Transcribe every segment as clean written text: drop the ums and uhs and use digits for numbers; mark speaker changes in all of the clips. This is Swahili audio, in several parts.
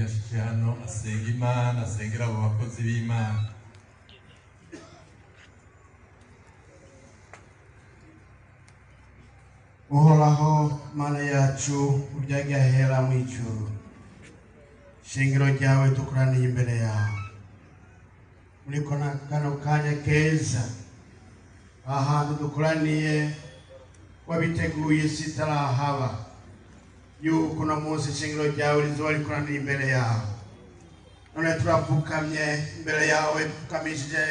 Speaker 1: yashyize hano asenga Imana, asengera abo bakozi b'Imana.
Speaker 2: Uhoraho Mana yacu ubyagahera mu ijuru, shingiro ryawe tukuraniye imbere yawe muri kano kanya keza, ahantu dukuraniye wabiteguye sitarahaba yuko uno munsi shingiro ryawe rizoba rikuraniye imbere yawe. None turapfukamye imbere yawe, dupfukamishije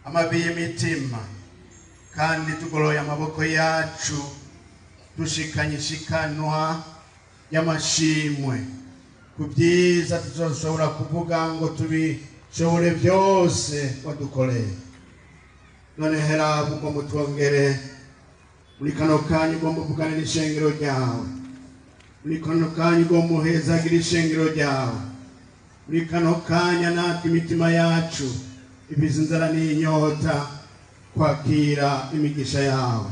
Speaker 2: amavi y'imitima kandi tugoroye amaboko yacu, dushikanye ishikanwa y'amashimwe ku byiza tuzoshobora kuvuga ngo tubishobore byose wadukoreye. None hera kuko mutwongere muri kano kanya ugomba uvugane n'ishengero ryawe, muri kano kanya ugomba uhezagira ishengero ryawe, muri kano kanya natwe imitima yacu ifise inzara n'inyota kwakira imigisha yawe.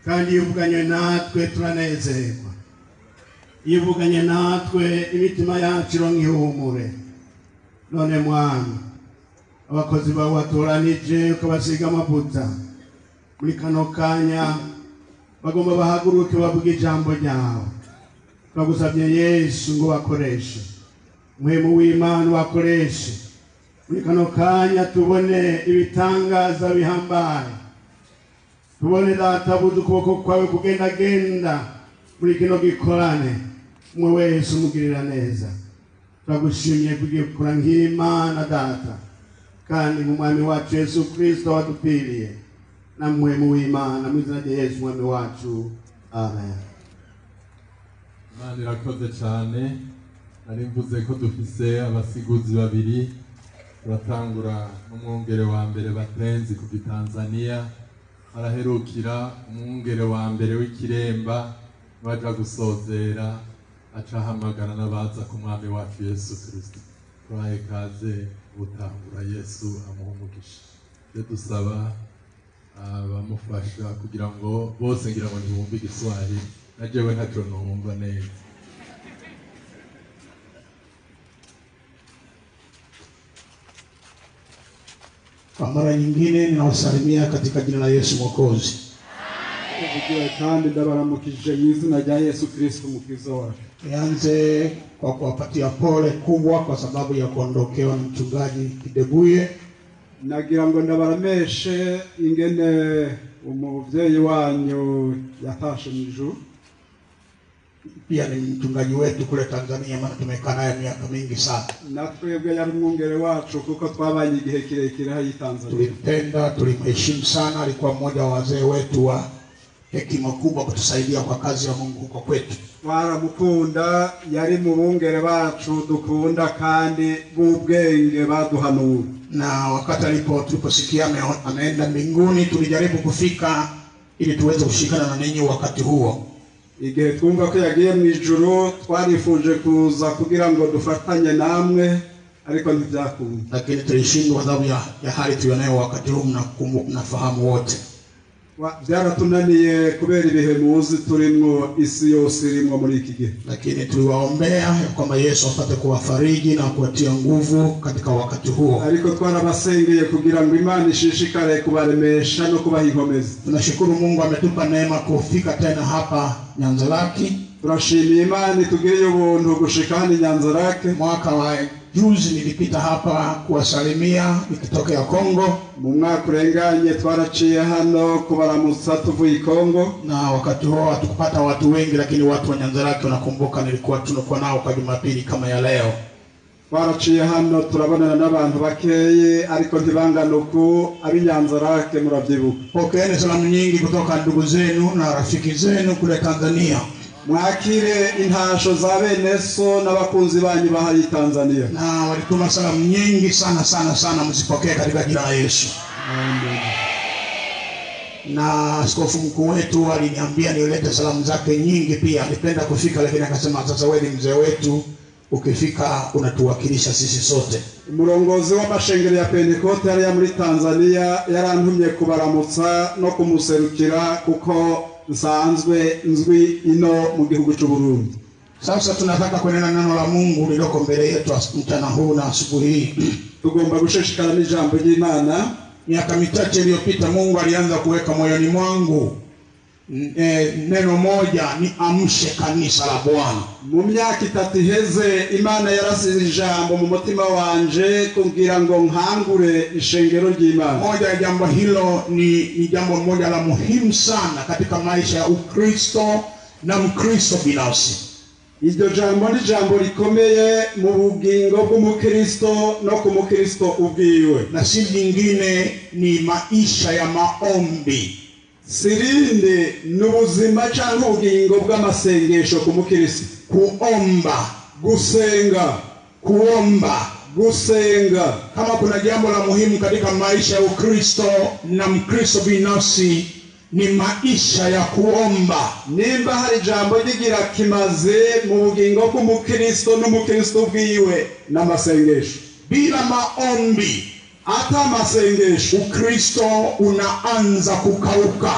Speaker 2: Kandi iyo uvuganye natwe turanezerwa, iyo uvuganye natwe imitima yacu ironka ihumure. None Mwami, abakozi bawe watoranije ukabasiga amavuta, muri kano kanya bagomba bahaguruke bavuga ijambo ryawe. Turagusabye Yesu ngo bakoreshe, Muhemu w'Imana bakoreshe muri kano kanya, tubone ibitangaza bihambaye, tubone data budu ukuboko kwawe kugendagenda muri kino gikorane, umwe wese umugirira neza. Turagushimiye kugiye gukora nk'Imana data, kandi mu mwami wacu Yesu Kristo wadupfiriye, na Muhemu w'Imana mu izina rya Yesu mwami wacu, amen.
Speaker 1: Imana irakoze cyane. Nari mvuze ko dufise abasiguzi babiri. Turatangura n'umwungere wa mbere Batenzi ku Tanzania, araherukira umwungere wa mbere w'Ikiremba, baja gusozera acahamagara n'abaza ku mwami wacu Yesu Kristo. Turahe kaze gutangura, Yesu amuha umugisha. Dusaba abamufasha kugira ngo bose ngira ngo ntibumve Igiswahili, najewe ntacyo numva neza.
Speaker 2: Kwa mara nyingine ninawasalimia katika jina la Yesu Mwokozi.
Speaker 3: Amen. Kandi ndabaramukije mu izina rya Yesu Kristo umukiza wacu.
Speaker 2: Nianze kwa kuwapatia pole kubwa kwa sababu ya kuondokewa na mchungaji Kidebuye.
Speaker 3: Nagira ngo ndabarameshe ingene umuvyeyi wanyu yatashe mw'ijuru.
Speaker 2: Pia ni mchungaji wetu kule Tanzania, maana tumekaa naye miaka mingi sana.
Speaker 3: Natwebwe yari umwungere wacu kuko twabanye igihe kirekire hayi Tanzania.
Speaker 2: Tulimpenda, tulimheshimu sana, alikuwa mmoja wa wazee wetu wa hekima kubwa kutusaidia kwa kazi ya Mungu huko kwetu.
Speaker 3: Twaramukunda, yari mu bungere bacu dukunda kandi b'ubwenge baduhanura.
Speaker 2: Na wakati tuliposikia ameenda mbinguni, tulijaribu kufika ili tuweze kushikana na ninyi wakati huo.
Speaker 3: Igihe twumva ko yagiye mu ijuru, twarifuje kuza kugira ngo dufatanye namwe, ariko ntibyakunda.
Speaker 2: Lakini tulishindwa kwa sababu ya hali tuyonayo wakati huu, mnafahamu wote.
Speaker 3: Byaratunaniye kubera ibihe muzi turimwo, isi yose irimwo muri iki gihe.
Speaker 2: Lakini tuliwaombea ya kwamba Yesu apate kuwafariji na kuwatia nguvu katika wakati huo.
Speaker 3: Ariko twarabasengeye kugira ngo Imana ishishikare kubaremesha no kubaha inkomezi.
Speaker 2: Tunashukuru Mungu ametupa neema kufika tena hapa Nyanzaraki.
Speaker 3: Turashimiye Imana itugiriye ubuntu gushika hano Nyanzaraki.
Speaker 2: Mwaka wa juzi nilipita hapa kuwasalimia nikitokea Kongo.
Speaker 3: Mu mwaka urenganye twaraciye hano kubaramutsa tuvuye Kongo,
Speaker 2: na wakati huo hatukupata watu wengi, lakini watu wa Nyanzaraki wanakumbuka tulikuwa nao kwa Jumapili kama ya leo.
Speaker 3: Twaraciye hano turabonana n'abantu bakeye, ariko ntibangana uko abi Nyanzaraki muravyibuka.
Speaker 2: Pokeeni salamu nyingi kutoka ndugu zenu na rafiki zenu kule Tanzania.
Speaker 3: Mwakire intasho za bene so n'abakunzi banyu bahari Tanzania.
Speaker 2: Na walituma salamu nyingi sana, mzipokee katika jina la Yesu.
Speaker 3: Amen.
Speaker 2: Na askofu mkuu wetu aliniambia nilete salamu zake nyingi pia. Alipenda kufika, lakini akasema sasa wewe ni mzee wetu, ukifika unatuwakilisha sisi sote.
Speaker 3: Umurongozi w'amashengero ya Pentecote yari muri Tanzania yarantumye kubaramutsa no kumuserukira kuko nsanzwe nzwi ino mu gihugu cy'u Burundi.
Speaker 2: Sasa tunataka kunena neno la Mungu liloko mbele yetu mchana huu na asubuhi hii.
Speaker 3: Tugomba gushishikana n'ijambo ry'Imana.
Speaker 2: Miaka michache iliyopita Mungu alianza kuweka moyoni mwangu neno moja, ni amshe kanisa la Bwana.
Speaker 3: Mu myaka 3 iheze Imana yarasize ijambo mu mutima wanje kugira ngo nkangure ishengero ry'Imana.
Speaker 2: Moja ya jambo hilo ni jambo moja la muhimu sana katika maisha ya Ukristo na Mkristo binafsi.
Speaker 3: Iryo jambo ni jambo rikomeye mu bugingo bw'umukristo no ku mukristo ubwiwe,
Speaker 2: na si lingine ni maisha ya maombi.
Speaker 3: Sirinde n'ubuzima cyangwa ubugingo bw'amasengesho ku mukristo.
Speaker 2: Kuomba,
Speaker 3: gusenga,
Speaker 2: kama kuna jambo la muhimu katika maisha ya Ukristo na Mkristo binafsi ni maisha ya kuomba.
Speaker 3: Nimba hari jambo rigira kimaze mu bugingo bw'umukristo n'umukristo bwiwe n'amasengesho.
Speaker 2: Bila maombi,
Speaker 3: ata masengesho,
Speaker 2: Ukristo unaanza kukauka.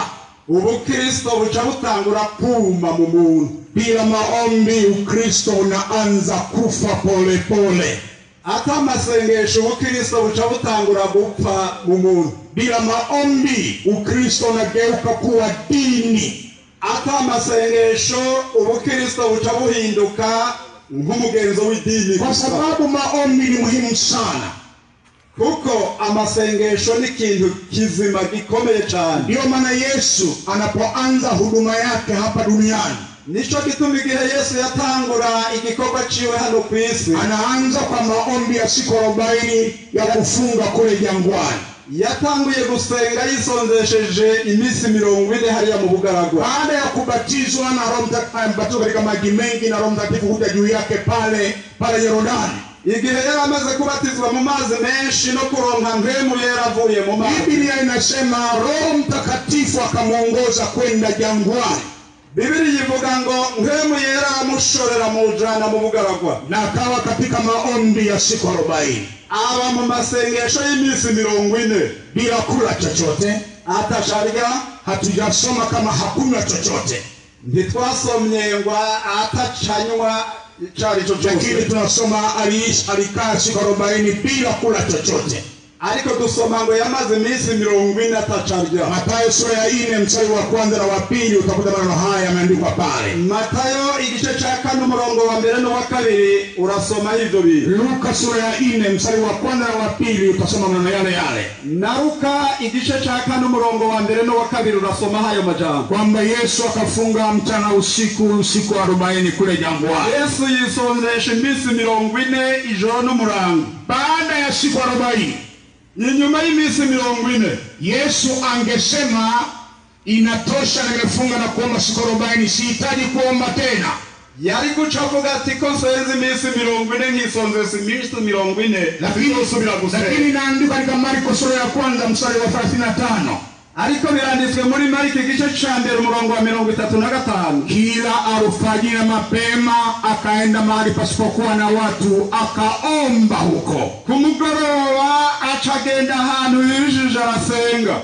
Speaker 3: Ubukristo buca butangura kuma mu muntu.
Speaker 2: Bila maombi, Ukristo unaanza kufa pole pole.
Speaker 3: Ata masengesho, Ubukristo buca butangura gupfa mu muntu.
Speaker 2: Bila maombi, Ukristo unageuka kuwa dini.
Speaker 3: Ata masengesho, Ubukristo buca buhinduka nk'umugenzo w'idini.
Speaker 2: Kwa sababu maombi ni muhimu sana.
Speaker 3: Kuko amasengesho ni kintu kizima gikomeye cyane.
Speaker 2: Ndio maana Yesu anapoanza huduma yake hapa duniani,
Speaker 3: nico gituma igihe Yesu yatangura igikorwa ciwe hano ku isi,
Speaker 2: anaanza kwa maombi ya siku 40 ya kufunga kule jangwani.
Speaker 3: Yatanguye gusenga yisonzesheje iminsi 40 hariya mu bugaragwa.
Speaker 2: Baada ya kubatizwa na Roho Mtakatifu katika maji mengi, na Roho Mtakatifu huja juu yake pale Yordani.
Speaker 3: Igihe yari amaze kubatizwa mu mazi menshi no kuronka mpemu yera avuye mu mazi,
Speaker 2: Biblia inasema Roho Mtakatifu akamuongoza kwenda jangwani.
Speaker 3: Biblia ivuga ngo mpemu yera amushorera mu jana mu bugaragwa,
Speaker 2: na akawa katika maombi ya siku 40.
Speaker 3: Aba mu masengesho y'iminsi 40
Speaker 2: bila kula chochote.
Speaker 3: Atasharya.
Speaker 2: Hatujasoma kama hakuna chochote.
Speaker 3: Ntitwasomye ngo atachanywa chari chochote,
Speaker 2: lakini tunasoma alikaa siku 40 bila kula chochote.
Speaker 3: Ariko dusoma ngo yamaze iminsi 40 atacharya.
Speaker 2: Mathayo sura ya 4 mstari wa 1 na wa 2 utakuta maneno haya yameandikwa pale.
Speaker 3: Mathayo igice cha 4 umurongo wa 1 na wa 2 urasoma hivyo bintu.
Speaker 2: Luka sura ya 4 mstari wa 1 na wa 2 utasoma maneno yale.
Speaker 3: Na Luka igice cha 4 umurongo wa 1 na wa 2 urasoma hayo majambo,
Speaker 2: kwamba Yesu akafunga mchana usiku siku 40 kule jangwani.
Speaker 3: Yesu yisonzesha iminsi 40 ijoro n'umurango.
Speaker 2: Baada ya siku 40,
Speaker 3: nyuma y'iminsi 40,
Speaker 2: Yesu angesema inatosha, nimefunga na kuomba siku 40, sihitaji kuomba tena.
Speaker 3: Yari kuchavuga ati ko nsenze iminsi 40 nkisonzesa iminsi 40,
Speaker 2: lakini naandika katika Marko sura ya 1 mstari wa 35.
Speaker 3: Ariko biranditswe muri Marko igice cha 1 umurongo wa 35.
Speaker 2: Kila alfajiri mapema akaenda mahali pasipokuwa na watu akaomba huko.
Speaker 3: Kumugoroba acagenda ahantu yijije arasenga.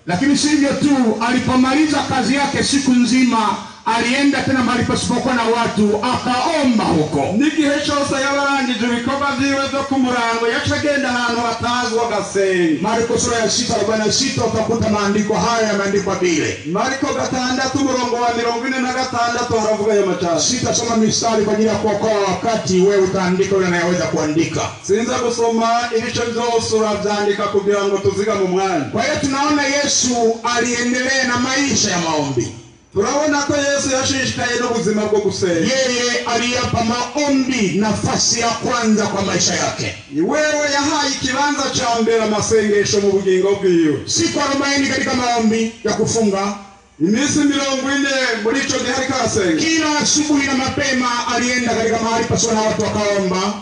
Speaker 2: Lakini sivyo tu, alipomaliza kazi yake siku nzima alienda tena mahali pasipokuwa na watu akaomba huko.
Speaker 3: N'igihe cyose yabarangije ibikorwa vyiwe byo kumurango yacagenda ahantu hatazwa gasenga.
Speaker 2: Marko sura ya 6:46 utakuta maandiko haya yameandikwa vile.
Speaker 3: Marko 6 umurongo wa 46 haravuga ayo machache.
Speaker 2: Sitasoma mistari kwa ajili ya kuokoa wakati, wewe utaandika yule anayeweza kuandika.
Speaker 3: Sinza gusoma ibice byose uravyandika kugira ngo tuziga mu mwanya.
Speaker 2: Kwa hiyo tunaona Yesu aliendelea na maisha ya maombi.
Speaker 3: Turabona ko Yesu yashishikaye n'ubuzima bwo gusenga.
Speaker 2: Yeye aliyapa maombi nafasi ya kwanza kwa maisha yake.
Speaker 3: Wewe yahaye ikibanza cha mbere amasengesho mu bugingo bwiwe.
Speaker 2: Siku 40 katika maombi ya kufunga,
Speaker 3: iminsi 40 muri ico gihe ariko arasenga.
Speaker 2: Kila asubuhi na mapema alienda katika mahali pasipo na watu akaomba.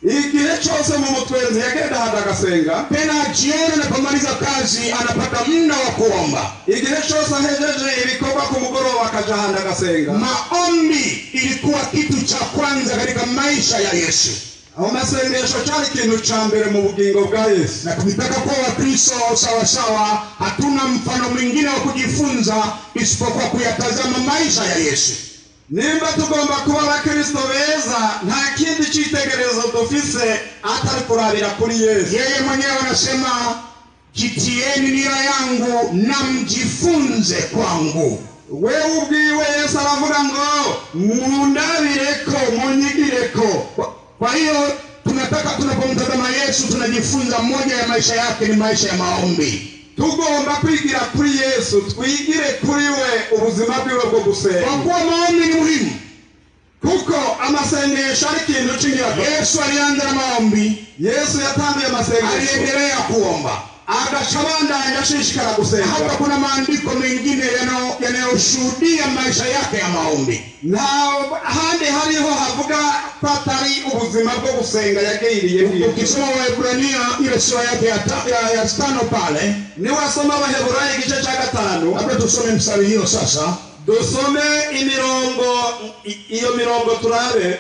Speaker 3: Igihe cyose mu mutwenzi yagenda agasenga.
Speaker 2: Tena jioni anapomaliza kazi anapata muda wa kuomba.
Speaker 3: Igihe cyose ahejeje ibikorwa ku mugoroba akaja agasenga.
Speaker 2: Maombi ilikuwa kitu cha kwanza katika maisha ya Yesu.
Speaker 3: Amasengesho cyari ikintu cha mbere mu bugingo bwa Yesu.
Speaker 2: Na tukitaka kuwa Wakristo sawa, hatuna mfano mwingine wa kujifunza isipokuwa kuyatazama maisha ya Yesu.
Speaker 3: nimba tugomba kuba abakristo beza nta kindi cyitegererezo dufise atari kurabira kuri Yesu.
Speaker 2: Yeye mwenyewe anasema jitieni nia yangu na mjifunze kwangu.
Speaker 3: Wewe ubwiwe Yesu aravuga ngo mundabireko munyigireko.
Speaker 2: Kwa hiyo tunapomtazama Yesu tunajifunza moja ya maisha yake ni maisha ya maombi.
Speaker 3: Tugomba kwigira kuri Yesu, twigire kuri we ubuzima bwiwe bwo gusenga.
Speaker 2: Kwa kuwa maombi ni muhimu.
Speaker 3: Kuko amasengesho ari ikintu cy'ingirakamaro.
Speaker 2: Yesu alianza na maombi.
Speaker 3: Yesu yatangiye amasengesho.
Speaker 2: Aliendelea kuomba.
Speaker 3: Agachabandanya ashishikara gusenga.
Speaker 2: Hata kuna maandiko mengine yanayoshuhudia maisha yake ya maombi.
Speaker 3: Handi hariho havuga patari ubuzima bwo gusenga yagiriye ndiye.
Speaker 2: Ukisoma Waebrania ile sura yake ya 5 pale,
Speaker 3: ni wasoma Waebrania igice cha 5.
Speaker 2: Labda tusome mstari hiyo sasa.
Speaker 3: Dusome iyo mirongo turabe.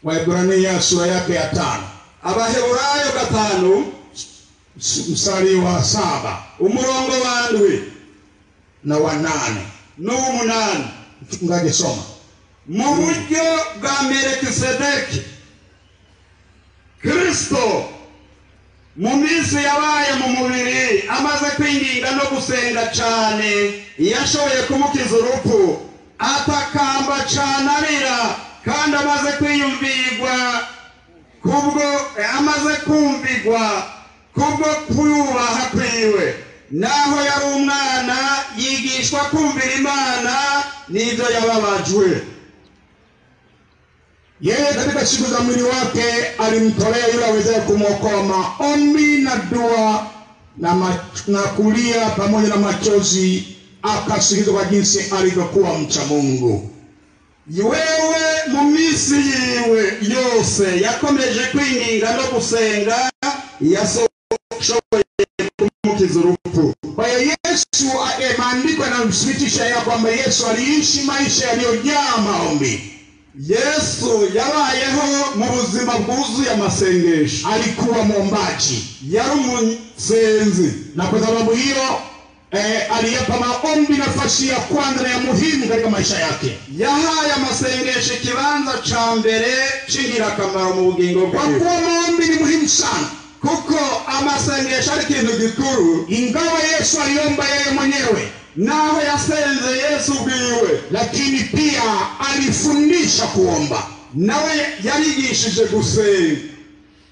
Speaker 2: Waebrania sura yake ya 5.
Speaker 3: Abahebrayo 5
Speaker 2: mstari wa 7
Speaker 3: umurongo wa 7
Speaker 2: na wa 8
Speaker 3: n'umunani.
Speaker 2: Mchungaji soma.
Speaker 3: Mu buryo bwa Melikisedeki Kristo mu minsi yabaye mu mubiri amaze kwinginga no gusenga cyane yashoboye kumukiza urupfu atakamba cyane arira kandi amaze kwiyumvirwa kubwo kuyubaha kwiwe. Naho yari umwana yigishwa kumvira Imana n'ibyo yababajwe.
Speaker 2: Yeye katika siku za mwili wake alimtolea yule awezaye kumwokoa maombi na dua na kulia pamoja na machozi, akasikizwa kwa jinsi alivyokuwa mcha Mungu.
Speaker 3: Wewe mu minsi yiwe yose yakomeje kwinginga no gusenga yashoboye kumukiza urupfu.
Speaker 2: Kwa hiyo Yesu, maandiko yanamthibitisha ya kwamba Yesu aliishi maisha yaliyojaa maombi.
Speaker 3: Yesu yabayeho mu buzima bwuzuye amasengesho.
Speaker 2: Alikuwa mwombaji,
Speaker 3: yari umusenzi,
Speaker 2: na kwa sababu hiyo aliyapa maombi nafasi ya kwanza na ya muhimu katika maisha yake.
Speaker 3: Yahaye amasengesho kibanza cha mbere cy'ingirakamaro mu bugingo bwe.
Speaker 2: Kwa kuwa maombi ni muhimu sana,
Speaker 3: kuko amasengesho ari ikintu gikuru.
Speaker 2: Ingawa Yesu aliomba yeye mwenyewe,
Speaker 3: naho yasenze Yesu bwiwe,
Speaker 2: lakini pia alifundisha kuomba.
Speaker 3: Nawe yarigishije gusenga.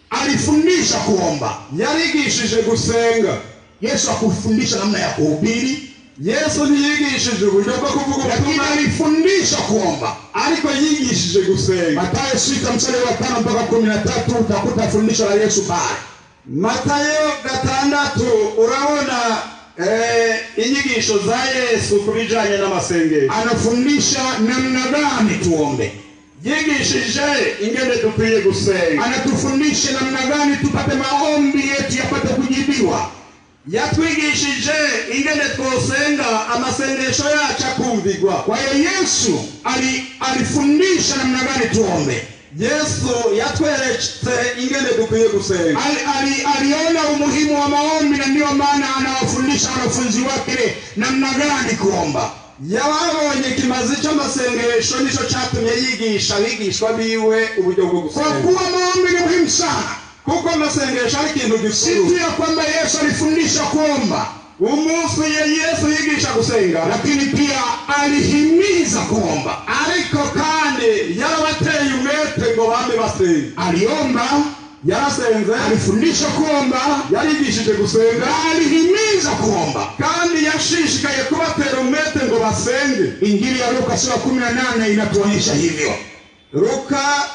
Speaker 2: Alifundisha kuomba,
Speaker 3: yarigishije gusenga.
Speaker 2: Yesu akufundisha namna ya kuhubiri.
Speaker 3: Yesu ntiyigishije uburyo bwo kuvuga,
Speaker 2: lakini alifundisha kuomba.
Speaker 3: Ariko yigishije gusenga.
Speaker 2: Mathayo 6 mstari wa 5 mpaka 13 utakuta fundisho la Yesu pale.
Speaker 3: Mathayo 6 urabona inyigisho za Yesu kubijanye n'amasengesho.
Speaker 2: Anafundisha namna gani tuombe.
Speaker 3: Yigishije ingene dukwiye gusenga.
Speaker 2: Anatufundisha namna gani tupate maombi yetu yapate kujibiwa.
Speaker 3: Yatwigishije ingene twosenga amasengesho yacu akumvigwa.
Speaker 2: Kwa hiyo Yesu alifundisha namna gani tuombe.
Speaker 3: Yesu yatweretse ingene dukwiye gusenga.
Speaker 2: Aliona umuhimu wa maombi, na ndio maana anawafundisha wanafunzi wake namna gani kuomba.
Speaker 3: Yababonye kimazi cy'amasengesho nico cyatumye yigisha abigishwa biwe uburyo bwo gusenga.
Speaker 2: Kwa kuwa maombi ni muhimu sana,
Speaker 3: kuko amasengesho ari ikintu gikuru.
Speaker 2: Si ya kwamba Yesu alifundisha kuomba,
Speaker 3: umunsi Yesu yigisha gusenga,
Speaker 2: lakini pia alihimiza kuomba.
Speaker 3: Ariko kandi yarabateye umwete ngo bambe basenga.
Speaker 2: Aliomba,
Speaker 3: yarasenze,
Speaker 2: alifundisha kuomba,
Speaker 3: yarigishije gusenga,
Speaker 2: alihimiza kuomba,
Speaker 3: kandi yashishikaye kubatera umwete ngo basenge.
Speaker 2: Injili ya Luka sura 18 inatuonyesha hivyo.
Speaker 3: Luka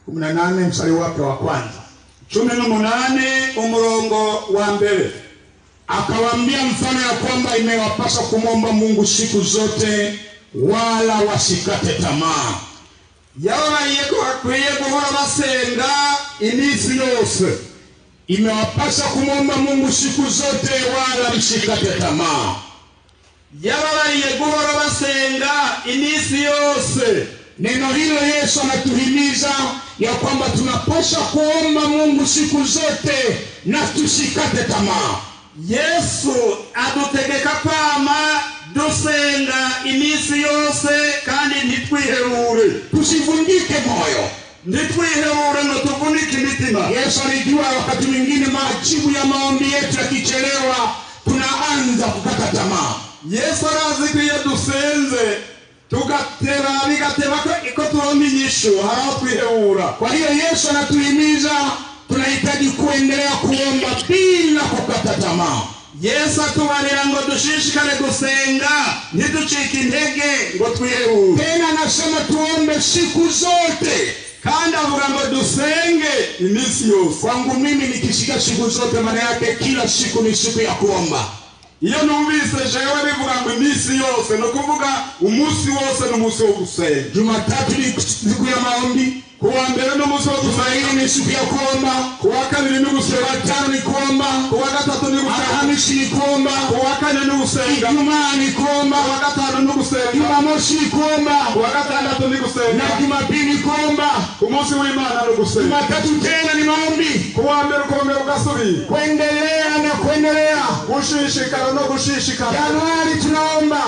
Speaker 2: 18 mstari wake wa kwanza.
Speaker 3: 18 umurongo wa mbere.
Speaker 2: Akawaambia mfano ya kwamba imewapasa kumwomba Mungu siku zote wala wasikate tamaa.
Speaker 3: Yabaye ko akwiye guhora basenga iminsi yose.
Speaker 2: Imewapasa kumwomba Mungu siku zote wala msikate tamaa.
Speaker 3: Yabaye guhora basenga iminsi yose.
Speaker 2: Neno hilo Yesu anatuhimiza ya kwamba tunapaswa kuomba Mungu siku zote na tusikate tamaa.
Speaker 3: Yesu adutegeka kwama dusenga iminsi yose kandi ntitwihebure.
Speaker 2: Tusivunjike moyo.
Speaker 3: Ntitwihebure ngo tuvunike imitima.
Speaker 2: Yesu alijua wakati mwingine majibu ya maombi yetu yakichelewa tunaanza kukata tamaa.
Speaker 3: Yesu arazi ko iyo dusenze bigateba ko turonka inyishu hari aho twihebura.
Speaker 2: Kwa hiyo Yesu anatuhimiza tunahitaji kuendelea kuomba bila kukata tamaa.
Speaker 3: Yesu atubarira ngo dushishikare gusenga ntiducike intege ngo twihebure.
Speaker 2: Tena anasema tuombe siku zote.
Speaker 3: Kandi avuga ngo dusenge iminsi yose.
Speaker 2: Kwangu mimi nikishika siku zote maana yake kila siku ni siku ya kuomba.
Speaker 3: Iyo numvise jewe bivuga ngo iminsi yose no kuvuga umunsi wose n'umunsi wo gusenga.
Speaker 2: Jumatatu ni siku ya maombi,
Speaker 3: kuwa mbere n'umunsi wo
Speaker 2: gusenga ni siku ya kuomba,
Speaker 3: kuwa kabiri ni gusenga,
Speaker 2: Jumatano ni kuomba,
Speaker 3: kuwa gatatu ni gusenga,
Speaker 2: Alhamisi ni kuomba,
Speaker 3: kuwa kane ni gusenga,
Speaker 2: Ijumaa ni kuomba,
Speaker 3: kuwa gatanu ni gusenga,
Speaker 2: Jumamosi ni kuomba,
Speaker 3: kuwa gatandatu ni gusenga,
Speaker 2: na Jumapili ni kuomba,
Speaker 3: ku munsi w'Imana ni gusenga.
Speaker 2: Jumatatu tena ni maombi,
Speaker 3: kuwa mbere ukongera ugasubira,
Speaker 2: kuendelea na kuendelea,
Speaker 3: gushishikara no gushishikara.
Speaker 2: Januari tunaomba,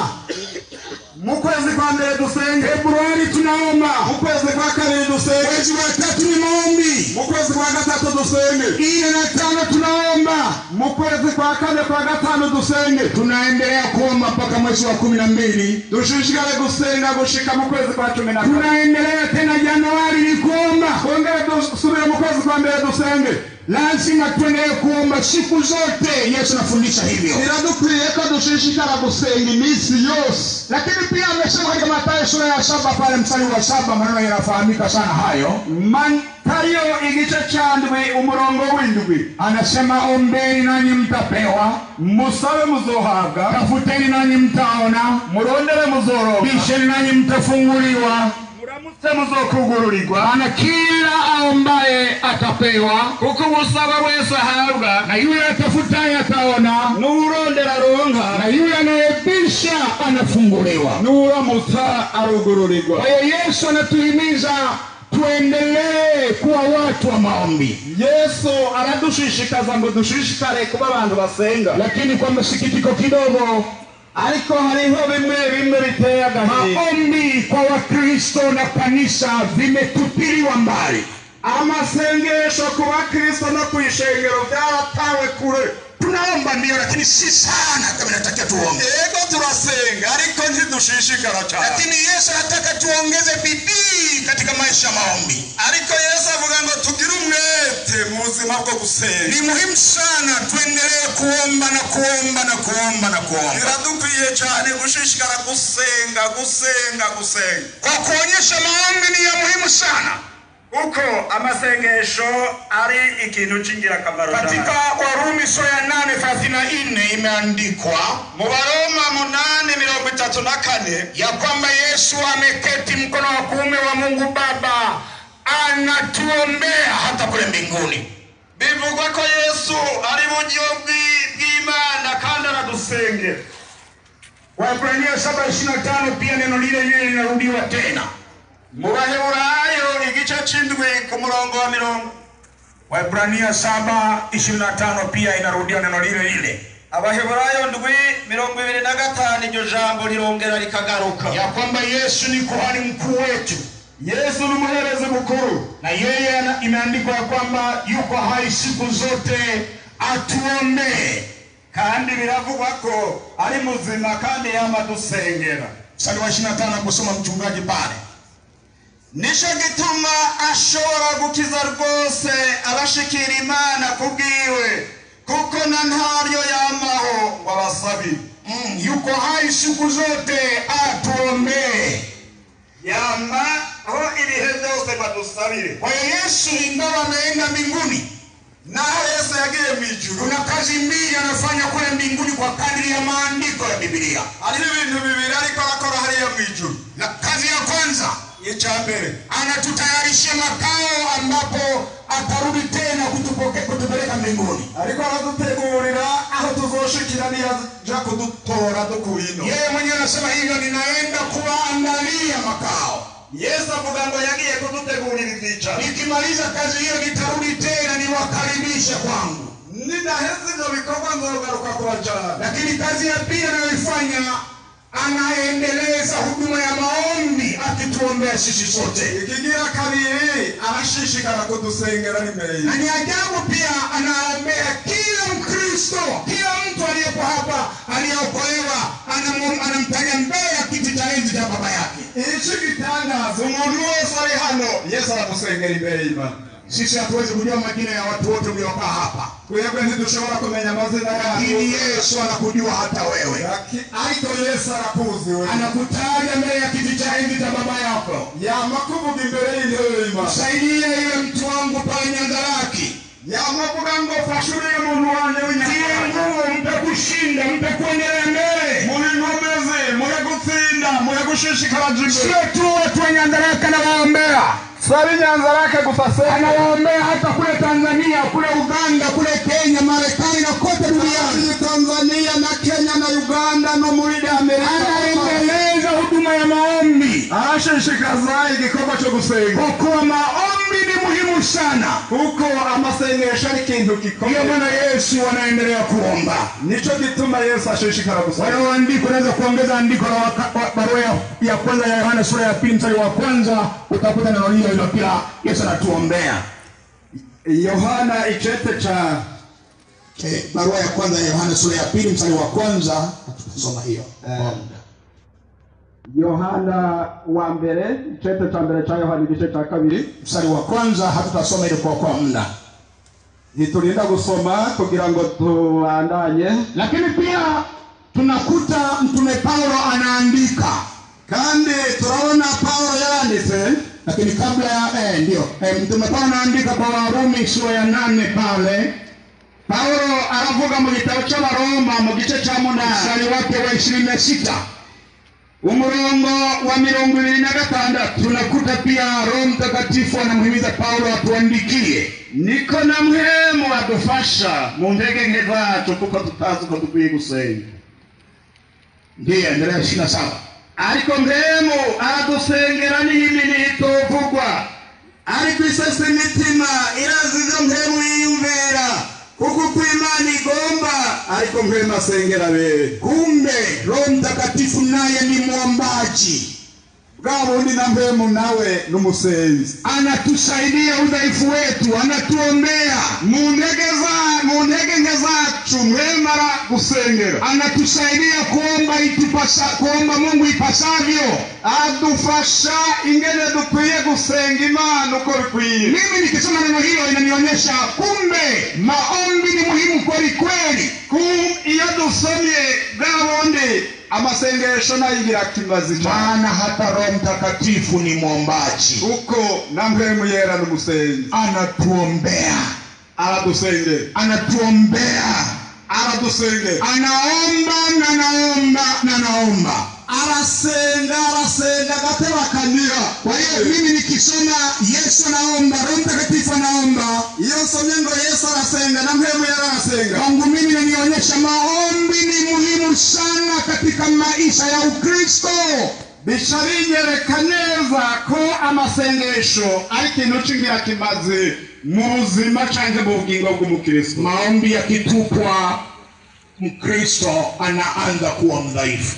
Speaker 3: mu kwezi kwa mbere dusenge,
Speaker 2: Februari tunaomba,
Speaker 3: mu kwezi kwa kabiri dusenge,
Speaker 2: mwezi wa tatu ni maombi,
Speaker 3: mu kwezi kwa gatatu dusenge,
Speaker 2: 4 na 5 tunaomba,
Speaker 3: mu kwezi kwa kane kwa gatanu dusenge.
Speaker 2: Tunaendelea kuomba mpaka mwezi wa 12.
Speaker 3: Dushishikare gusenga gushika mu kwezi kwa 12.
Speaker 2: Tunaendelea tena Januari ni kuomba,
Speaker 3: kongera dusubire mu kwezi kwa mbere dusenge.
Speaker 2: Lazima tuendelee kuomba siku zote. Yesu anafundisha hivyo.
Speaker 3: Biradukwiye ko dushishikara gusenga iminsi yose.
Speaker 2: Lakini pia amesema katika Mathayo sura ya 7 pale mstari wa 7, maneno yanafahamika sana hayo.
Speaker 3: Mathayo igice cha 7 umurongo w'indwi.
Speaker 2: Anasema ombeni nanyi mtapewa,
Speaker 3: musabe muzohabwa,
Speaker 2: tafuteni nanyi mtaona,
Speaker 3: murondere muzoronka,
Speaker 2: bisheni nanyi mtafunguliwa,
Speaker 3: muramutse muzokugururirwa.
Speaker 2: Maana kila aombaye atapewa,
Speaker 3: kuko usaba wese ahabwa,
Speaker 2: na yule atafutaye ataona,
Speaker 3: n'urondera aronka,
Speaker 2: na yule anayebisha anafunguliwa,
Speaker 3: n'uramutsa arugururirwa.
Speaker 2: Kwa hiyo Yesu anatuhimiza tuendelee kuwa watu wa maombi.
Speaker 3: Yesu aradushishikaza ngo dushishikare kuba abantu basenga.
Speaker 2: Lakini kwa masikitiko kidogo,
Speaker 3: ariko hariho bimwe biteye agahinda.
Speaker 2: Maombi kwa Wakristo na kanisa vimetupiliwa mbali.
Speaker 3: Amasengesho ku Bakristo no ku ishengero byaratawe kure.
Speaker 2: Tunaomba ndio, lakini si sana kama inatakiwa tuombe.
Speaker 3: Ego turasenga ariko ntidushishikara cyane.
Speaker 2: Lakini Yesu anataka tuongeze bidii katika maisha maombi.
Speaker 3: Ariko Yesu avuga ngo tugire umwete mu buzima bwo gusenga.
Speaker 2: Ni muhimu sana tuendelee kuomba na kuomba na kuomba na kuomba.
Speaker 3: Biradukwiye cyane gushishikara gusenga.
Speaker 2: Kwa kuonyesha maombi ni ya muhimu sana.
Speaker 3: Uko amasengesho ari ikintu cy'ingirakamaro.
Speaker 2: Katika Warumi sura ya 8:34 imeandikwa,
Speaker 3: mu Baroma 8:34
Speaker 2: ya kwamba Yesu ameketi mkono wa kuume wa Mungu Baba anatuombea hata kule mbinguni.
Speaker 3: Bivugwa ko Yesu ari buryo bw'Imana kandi aradusengera.
Speaker 2: Waebrania 7:25 pia neno lile linarudiwa tena.
Speaker 3: Mu Baheburayo igice c'indwi ku murongo wa 40.
Speaker 2: Waebrania 7:25 pia inarudia neno lile lile.
Speaker 3: Abaheburayo 7:25 iryo jambo lirongera likagaruka.
Speaker 2: Ya kwamba Yesu ni kuhani mkuu wetu.
Speaker 3: Yesu ni muherezi mukuru.
Speaker 2: Na yeye imeandikwa ya kwamba yuko hai siku zote atuombee.
Speaker 3: Kandi biravugwa ko ari muzima kandi yamadusengera.
Speaker 2: Mstari wa 25 kusoma mchungaji pale.
Speaker 3: Nisho gituma ashobora gukiza rwose abashikira Imana kubwiwe, kuko na ntaryo yamaho ngo abasabi.
Speaker 2: Yuko hai siku zote atuombee.
Speaker 3: Yamaho ibihe byose badusabire.
Speaker 2: Kwa Yesu ingawa ameenda mbinguni,
Speaker 3: na Yesu yagiye mu ijuru,
Speaker 2: kuna kazi mbili anafanya kule mbinguni kwa kadri ya maandiko ya Biblia.
Speaker 3: Ari ibintu bibiri ariko arakora hariya mu ijuru.
Speaker 2: Na kazi ya kwanza,
Speaker 3: icyambere,
Speaker 2: anatutayarishia makao ambapo atarudi tena kutupeleka mbinguni.
Speaker 3: Ariko aradutegurira aho tuzoshikira niyaja kudutora dukuino.
Speaker 2: Yeye mwenyewe anasema hivyo, ninaenda kuwaandalia makao.
Speaker 3: Yesu avuga ngo yagiye kudutegurira ibyicaro.
Speaker 2: Nikimaliza kazi hiyo nitarudi tena niwakaribishe kwangu.
Speaker 3: Ninaheze ibyo bikorwa nzogaruka kubajana.
Speaker 2: Lakini kazi ya pili anayoifanya, anaendeleza huduma ya maombi akituombea sisi sote.
Speaker 3: Ikigira kabiri arashishikara kudusengera n'imbere.
Speaker 2: Na ni ajabu pia anaombea kila Mkristo, kila mtu aliyepo hapa aliyeokolewa anamtaja mbele ya kiti cha enzi cha baba yake.
Speaker 3: Ichi gitangaza umuntu wese ari hano Yesu aramusengera imbere y'Imana.
Speaker 2: Sisi hatuwezi kujua majina ya watu wote mliokaa hapa.
Speaker 3: Twebwe ntidushobora kumenya amazina yabo.
Speaker 2: Lakini Yesu anakujua hata wewe.
Speaker 3: Ariko Yesu arakuzi wewe.
Speaker 2: Anakutaja mbele ya kiti cha enzi cha baba yako.
Speaker 3: Yamakuvuga imbere y'intebe y'Imana.
Speaker 2: Msaidie yule mtu wangu pale Nyanzaraki.
Speaker 3: Yamavuga ngo fashuriye umuntu wanje w'Inyanzaraki.
Speaker 2: Mpe kushinda, mpe kuendelea mbele.
Speaker 3: Muri nkomeze, muri gutsinda, muri gushishikara jimbere.
Speaker 2: Sio tu watu wa Nyanzaraki anawaombea.
Speaker 3: Sabi Nyanzaraki gufase.
Speaker 2: Anawaombea hata kule Tanzania, kule Uganda, kule Kenya, Marekani na kote duniani.
Speaker 3: Tanzania na Kenya na Uganda no muri Amerika.
Speaker 2: Anaendeleza huduma ya maombi.
Speaker 3: Arashishikaza igikorwa cyo gusenga.
Speaker 2: Kwa maombi ni muhimu sana.
Speaker 3: Kuko amasengesho ari kintu gikomeye.
Speaker 2: Ndio maana Yesu anaendelea kuomba.
Speaker 3: Nicho gituma Yesu ashishikara gusenga.
Speaker 2: Wale andiko naweza kuongeza andiko la barua ya kwanza ya Yohana sura ya 2 mstari wa kwanza, utakuta neno hilo pia Yesu anatuombea.
Speaker 3: Yohana ichete cha
Speaker 2: barua ya kwanza ya Yohana sura ya 2 mstari wa kwanza, tutasoma hiyo.
Speaker 3: Yohana wa mbere ichete cha mbere cha Yohana igice cha kabiri
Speaker 2: mstari wa kwanza, hatutasoma ile kwa muda.
Speaker 3: Nitulinda gusoma kugira ngo tuandanye,
Speaker 2: lakini pia tunakuta mtume Paulo anaandika.
Speaker 3: Kandi turaona Paulo yanditse,
Speaker 2: lakini kabla ya mtume Paulo anaandika kwa Warumi sura ya 8 pale. Paulo aravuga mu gitabo cy'Abaroma mu gice cya 8 mstari wake wa 26. Umurongo wa 26 tunakuta pia Roho Mtakatifu anamhimiza Paulo atuandikie.
Speaker 3: Niko na muhemu adufasha mu ntege nke zacu kuko tutazi ko dukwiye gusenga.
Speaker 2: Ndiye endelea 27.
Speaker 3: Ariko muhemu aradusengera n'ihimini itovugwa. Ariko isese imitima irazizo muhemu yiyumvira kuko kw'Imana igomba. Ariko muhemu asengera bere.
Speaker 2: Kumbe Roho Mtakatifu naye ni muombaji.
Speaker 3: Gabundi na muhemu nawe n'umusenzi.
Speaker 2: Anatusaidia udhaifu wetu, anatuombea.
Speaker 3: Mu ntege nke zacu muhemu aragusengera.
Speaker 2: Anatusaidia kuomba Mungu ipasavyo.
Speaker 3: Adufasha ingene dukwiye gusenga Imana uko bikwiye.
Speaker 2: Mimi nikisoma neno hilo inanionyesha kumbe maombi ni muhimu kweli kweli.
Speaker 3: Iyo dusomye gabundi amasengesho nayigira kimazi cyane.
Speaker 2: Maana hata Roho Mtakatifu ni muombaji.
Speaker 3: Uko na muhemu yera n'umusenzi.
Speaker 2: Anatuombea.
Speaker 3: Aradusengera.
Speaker 2: Anatuombea.
Speaker 3: Aradusengera.
Speaker 2: Anaomba na naomba.
Speaker 3: Arasenga gateba kanira.
Speaker 2: Kwa hiyo mimi nikisoma Yesu anaomba, Roho Mtakatifu anaomba.
Speaker 3: Iyo somye ngo Yesu arasenga na muhemu yera arasenga.
Speaker 2: Mungu mimi nanionyesha maombi ni muhimu sana katika maisha ya Ukristo.
Speaker 3: Bica binyereka neza ko amasengesho ari ikintu cy'ingira kimaze mu buzima cyangwa mu bugingo bw'umukristo.
Speaker 2: Maombi yakitupwa, Mkristo anaanza kuwa mdhaifu.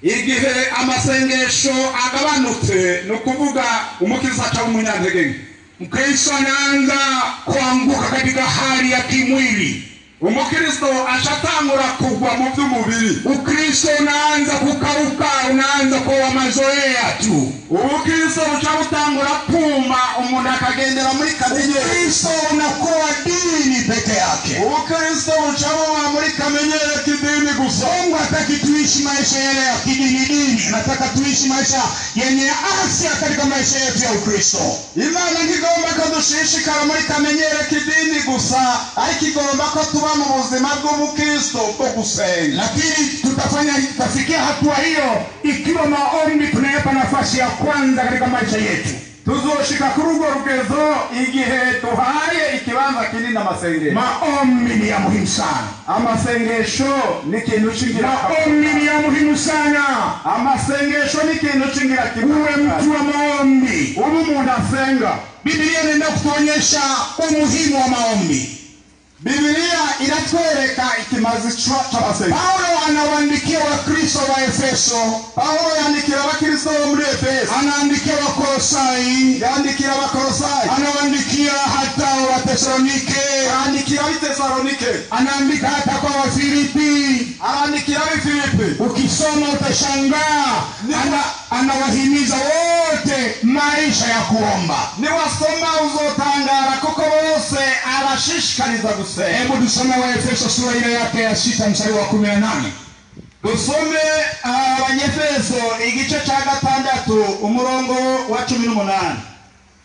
Speaker 3: Igihe amasengesho agabanutse no kuvuga umukristo acha umunyantege.
Speaker 2: Mkristo anaanza kuanguka katika hali ya kimwili.
Speaker 3: Umukristo ashatangura kugwa mu by'umubiri.
Speaker 2: Ukristo unaanza kukauka, unaanza kuwa mazoea tu.
Speaker 3: Ukristo uchabutangura kuma umuntu akagendera muri kamenyero.
Speaker 2: Ukristo unakuwa dini peke yake.
Speaker 3: Ukristo uchawa muri kamenyero kidini gusa.
Speaker 2: Mungu hataki tuishi maisha yale ya kidini. Anataka tuishi maisha yenye afya katika maisha yetu ya Ukristo.
Speaker 3: Imana ntigomba ko dushishikara muri kamenyero kidini gusa, ariko igomba ko tuba mu buzima bw'umukristo bwo gusenga.
Speaker 2: Lakini tutafikia hatua hiyo ikiwa maombi tunayapa nafasi ya kwanza katika maisha yetu.
Speaker 3: Tuzoshika kuri urwo rugezo igihe tuhaye ikibanza kinini amasengesho.
Speaker 2: Maombi ni ya muhimu sana.
Speaker 3: Amasengesho ni kintu cy'ingira.
Speaker 2: Maombi ni ya muhimu sana.
Speaker 3: Amasengesho ni kintu cy'ingira kimwe.
Speaker 2: Uwe mtu wa maombi.
Speaker 3: Ubu umuntu asenga.
Speaker 2: Biblia inaenda kutuonyesha umuhimu wa maombi.
Speaker 3: Biblia inatwereka ikimazi c'abasengesho.
Speaker 2: Paulo anawaandikia Wakristo wa Efeso.
Speaker 3: Paulo yandikira Abakristo bo muri Efeso.
Speaker 2: Anaandikia Wakolosai.
Speaker 3: Yandikira Abakolosai.
Speaker 2: Anawaandikia hata Wathesalonike.
Speaker 3: Yandikira Abatesalonike.
Speaker 2: Anaandika hata kwa Wafilipi.
Speaker 3: Yandikira Abafilipi.
Speaker 2: Ukisoma utashangaa. Anawahimiza wote maisha ya kuomba.
Speaker 3: Niwasoma uzotangara kuko bose abashishikariza gusenga.
Speaker 2: Hebu tusome Waefeso sura ile yake ya 6 mstari wa 18.
Speaker 3: Dusome Abanyefeso igice ca 6 umurongo wa 18.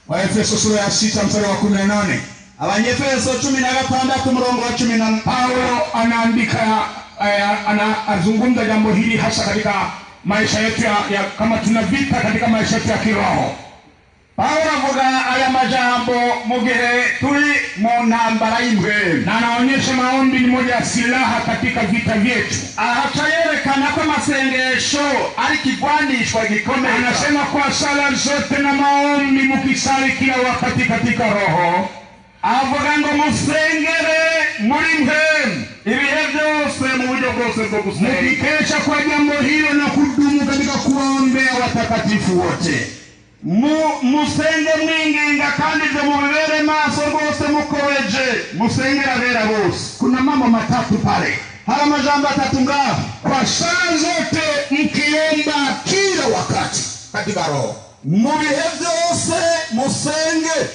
Speaker 2: Waefeso sura ya 6 mstari wa 18.
Speaker 3: Abanyefeso 16 umurongo wa 18.
Speaker 2: Paulo anaandika anazungumza jambo hili hasa katika maisha yetu ya kama tuna vita katika maisha yetu ya kiroho.
Speaker 3: Paulo avuga aya majambo mu gihe turi mu ntambara y'imwemu,
Speaker 2: na anaonyesha maombi ni moja ya silaha katika vita vyetu.
Speaker 3: Ahaca yerekana ko amasengesho ari kigwanishwa gikomeye.
Speaker 2: Anasema kwa sala zote na maombi mukisali kila wakati katika roho.
Speaker 3: Avuga ngo musengere muri mwemu ibihe byose mu buryo bwose bwo gusenga,
Speaker 2: mukikesha kwa jambo hilo na kudumu katika kuombea watakatifu wote.
Speaker 3: Musenge mwinginga kandi byo mubibere maso rwose mukoreje musengera bera bose.
Speaker 2: Kuna mambo matatu pale.
Speaker 3: Hari amajambo atatu ngaho.
Speaker 2: Kwa sala zote mkiomba kila wakati katika roho.
Speaker 3: Mu bihe byose musenge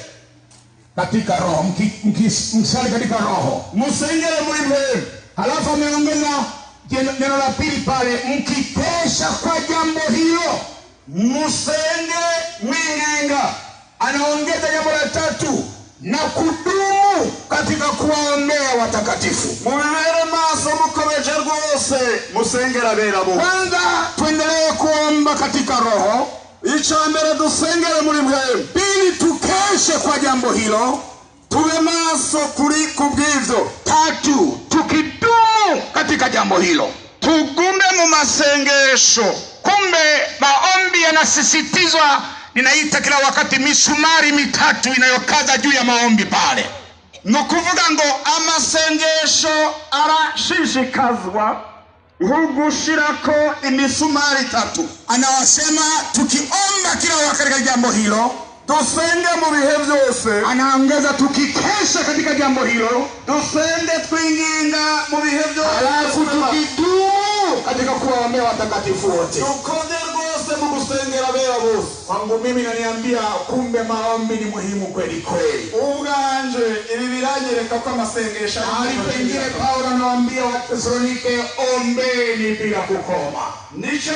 Speaker 2: katika roho, mkisali katika roho,
Speaker 3: musengere muri mwemu.
Speaker 2: Halafu ameongeza neno la pili pale, mkikesha kwa jambo hilo
Speaker 3: musenge mwinginga.
Speaker 2: Anaongeza jambo la tatu, na kudumu katika kuwaombea watakatifu.
Speaker 3: Mubibere maso mukomeje rwose musengera bera bo.
Speaker 2: Kwanza tuendelee kuomba katika roho.
Speaker 3: Icambere dusengere muri mwemu.
Speaker 2: Pili tukeshe kwa jambo hilo,
Speaker 3: tube maso kuri kubwivyo.
Speaker 2: Tatu tukidumu katika jambo hilo,
Speaker 3: tugume mu masengesho.
Speaker 2: Kumbe maombi yanasisitizwa, ninaita kila wakati misumari mitatu inayokaza juu ya maombi pale.
Speaker 3: Nukuvuga ngo amasengesho arashishikazwa hugushirako imisumari tatu.
Speaker 2: Anawasema tukiomba kila wakati katika jambo hilo,
Speaker 3: dusenge mu bihe byose.
Speaker 2: Anaongeza tukikesha katika jambo hilo,
Speaker 3: dusenge twinginga mu bihe byose.
Speaker 2: Alafu tukidumu katika kuwaombea watakatifu wote.
Speaker 3: Tukonde rwose mu gusengera bera bose.
Speaker 2: Kwangu mimi naniambia kumbe maombi ni muhimu kweli kweli.
Speaker 3: Ubwanje ibi biranyereka ko amasengesho
Speaker 2: ari pengine. Paulo anawaambia Wathesalonike, ombeni bila kukoma.
Speaker 3: Nico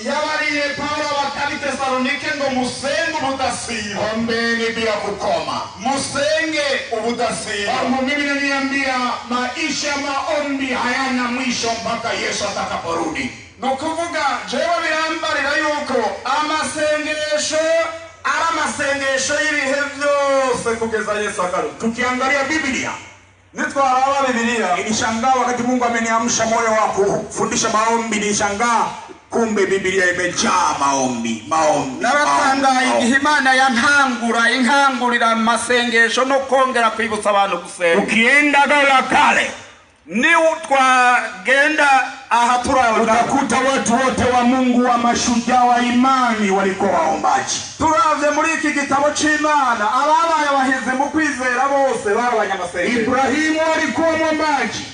Speaker 3: yabariye Paulo Wathesalonike ngo musenge ubudasiba.
Speaker 2: Ombeni bila kukoma,
Speaker 3: musenge ubudasiba.
Speaker 2: Kwangu mimi naniambia maisha maombi hayana mwisho mpaka Yesu atakaporudi.
Speaker 3: Nukuvuga jewe birambarira yuko amasengesho ari amasengesho y'ibihe byose kugeza Yesu agaruka.
Speaker 2: Tukiangalia Biblia,
Speaker 3: nitwaraba Biblia,
Speaker 2: nilishangaa wakati Mungu ameniamsha moyo wa kufundisha maombi. Nilishangaa kumbe Biblia imejaa maombi.
Speaker 3: Naratangaye igihe Imana yankangurira amasengesho no kongera kwibutsa abantu gusenga.
Speaker 2: Ukienda Agano la Kale,
Speaker 3: ni twagenda aha turaona
Speaker 2: utakuta watu wote wa Mungu wa mashujaa wa imani walikuwa waombaji.
Speaker 3: Turavye muri iki gitabo c'Imana, ababaye abahizi mu kwizera bose barabanyamasengesho.
Speaker 2: Ibrahimu alikuwa mwombaji.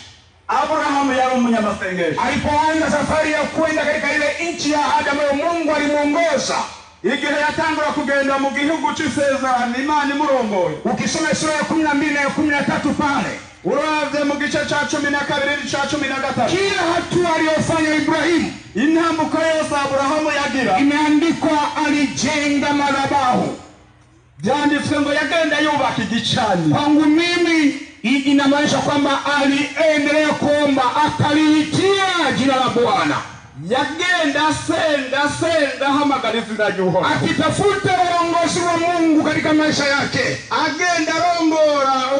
Speaker 3: Abrahamu yari umunyamasengesho.
Speaker 2: Alipoanza safari ya kwenda katika ile nchi ya ahadi ambayo Mungu alimuongoza,
Speaker 3: igihe yatangura kugenda mu gihugu c'isezerano Imana imurongoye.
Speaker 2: Ukisoma sura ya 12 na ya 13 pale,
Speaker 3: uravye mu gice ca 12 ca 13,
Speaker 2: kila hatua aliyofanya Ibrahimu,
Speaker 3: intambuko yose Abrahamu yagira,
Speaker 2: imeandikwa alijenga madhabahu.
Speaker 3: Byanditswe ngo yagenda yubaka igicaniro.
Speaker 2: Kwangu mimi inamaanisha kwamba aliendelea kuomba, akaliitia jina la Bwana.
Speaker 3: Yagenda senda hamagara izina ry'Uhoraho,
Speaker 2: akitafuta uongozi wa Mungu katika maisha yake.
Speaker 3: Agenda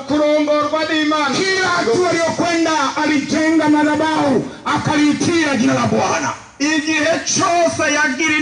Speaker 3: kurongorwa n'Imana.
Speaker 2: Kila hatua aliyokwenda alijenga madhabahu, akaliitia jina la Bwana.
Speaker 3: Igihe cyose yagira